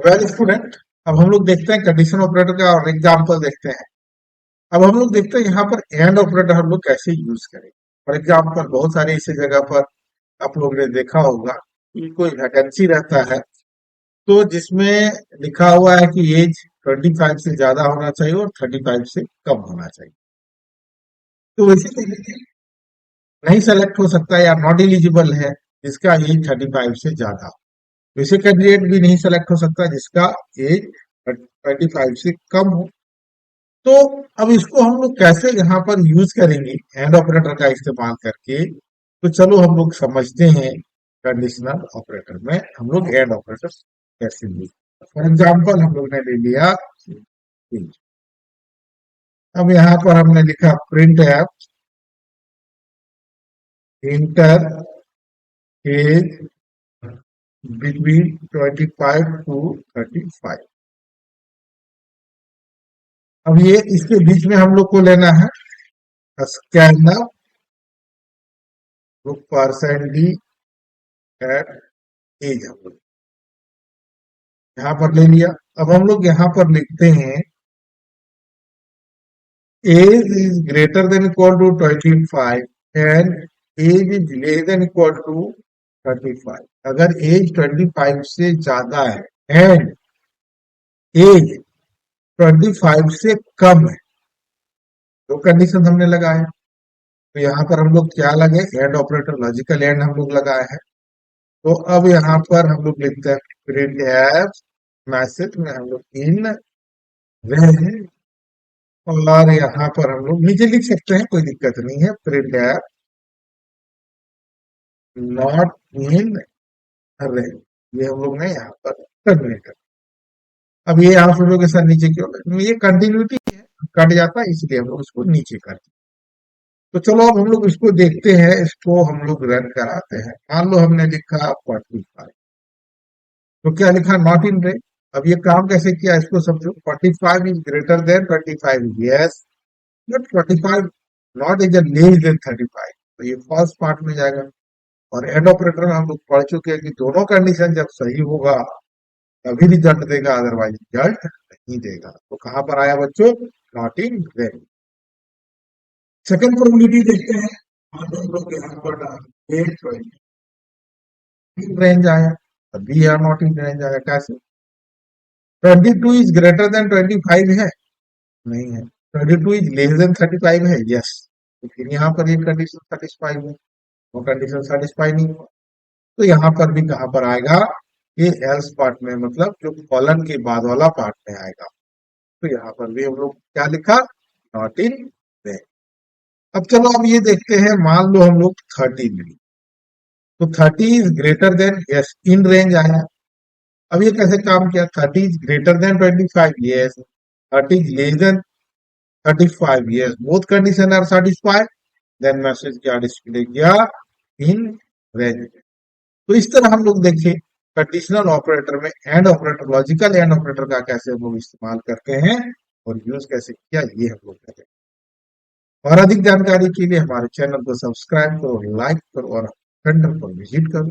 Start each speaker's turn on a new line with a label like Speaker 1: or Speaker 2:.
Speaker 1: Well student, अब हम लोग देखते हैं कंडीशन ऑपरेटर का और एग्जाम्पल देखते हैं। अब हम लोग देखते हैं यहाँ पर एंड ऑपरेटर हम लोग कैसे यूज करें। फॉर एग्जाम्पल बहुत सारी ऐसी जगह पर आप लोग ने देखा होगा कि कोई वैकेंसी रहता है, तो जिसमें लिखा हुआ है कि एज 25 से ज्यादा होना चाहिए और 35 से कम होना चाहिए। तो वैसे नहीं सेलेक्ट हो सकता या नॉट एलिजिबल है जिसका एज 35 से ज्यादा हो। वैसे कैंडिडेट भी नहीं सेलेक्ट हो सकता जिसका एज 25 से कम हो। तो अब इसको हम लोग कैसे यहाँ पर यूज करेंगे एंड ऑपरेटर का इस्तेमाल करके, तो चलो हम लोग समझते हैं कंडीशनल ऑपरेटर में हम लोग एंड ऑपरेटर कैसे यूज। फॉर एग्जाम्पल हम लोग ने ले लिया age। अब यहाँ पर हमने लिखा प्रिंट एप इंटर एज बिटवीन 25 टू 35। अब ये इसके बीच में हम लोग को लेना है scanner percent d at age. हम लोग यहाँ पर ले लिया। अब हम लोग यहाँ पर लिखते हैं age is greater than equal to 25 and age is less than equal to 35। अगर एज 25 से ज्यादा है एंड एज 25 से कम है, तो कंडीशन हमने लगाया। तो यहाँ पर हम लोग क्या लगे, एंड ऑपरेटर लॉजिकल एंड हम लोग लगाए हैं। तो अब यहाँ पर हम लोग लिखते हैं प्रिंट एफ मैसेज में हम लोग इन रेंज, और यहाँ पर हम लोग नीचे लिख सकते हैं, कोई दिक्कत नहीं है। Print F not in range, ये हम लोग ने यहाँ पर करने का। अब ये आप सोचो के सर नीचे क्यों, ये कंटिन्यूटी है, कट जाता है इसलिए हम लोग इसको नीचे करते हैं। तो चलो अब हम लोग इसको देखते हैं, इसको हम लोग रन कराते हैं। मान लो हमने लिखा 45, तो क्या लिखा नॉट इन रेंज। अब ये काम कैसे किया इसको समझो। 45 is greater than 25, yes, but 25 not is less than 35, तो ये फर्स्ट पार्ट में जाएगा। और एंड ऑपरेटर में हम लोग पढ़ चुके हैं कि दोनों कंडीशन जब सही होगा तभी रिजल्ट देगा, अदरवाइज रिजल्ट नहीं देगा। तो कहां पर आया बच्चों, not in range. Second probability देखते हैं। हम लोग यहाँ पर 8 इन रेंज आया, तभी यहाँ नॉट इन रेंज आया। कैसे, 22 इज ग्रेटर देन 25 है, नहीं है। 22 इज लेस देन 35 है, यस। तो फिर यहाँ पर ये कंडीशन सेटिस्फाई हुई, वो कंडीशन सेटिस्फाई नहीं हुआ। तो यहाँ पर भी कहाँ पर आएगा, ये एल्स पार्ट में, मतलब जो कॉलन के बाद वाला पार्ट में आएगा। तो यहाँ पर भी हम लोग क्या लिखा, नॉट इन रेंज। अब चलो अब ये देखते हैं, मान लो हम लोग 30 ली, तो 30 is greater than, yes, in range आया। अब ये कैसे काम किया, 30 is greater than 25, yes, 30 is less than 35, yes, both condition are satisfied, then message क्या डिस्प्ले किया, इन रेंज। तो इस तरह हम लोग देखें कंडीशनल ऑपरेटर में and operator, logical and operator का कैसे हम लोग इस्तेमाल करते हैं और यूज कैसे किया, ये हम लोग करें। और अधिक जानकारी के लिए हमारे चैनल को सब्सक्राइब करो, लाइक करो और फ्रेंड पर विजिट करो।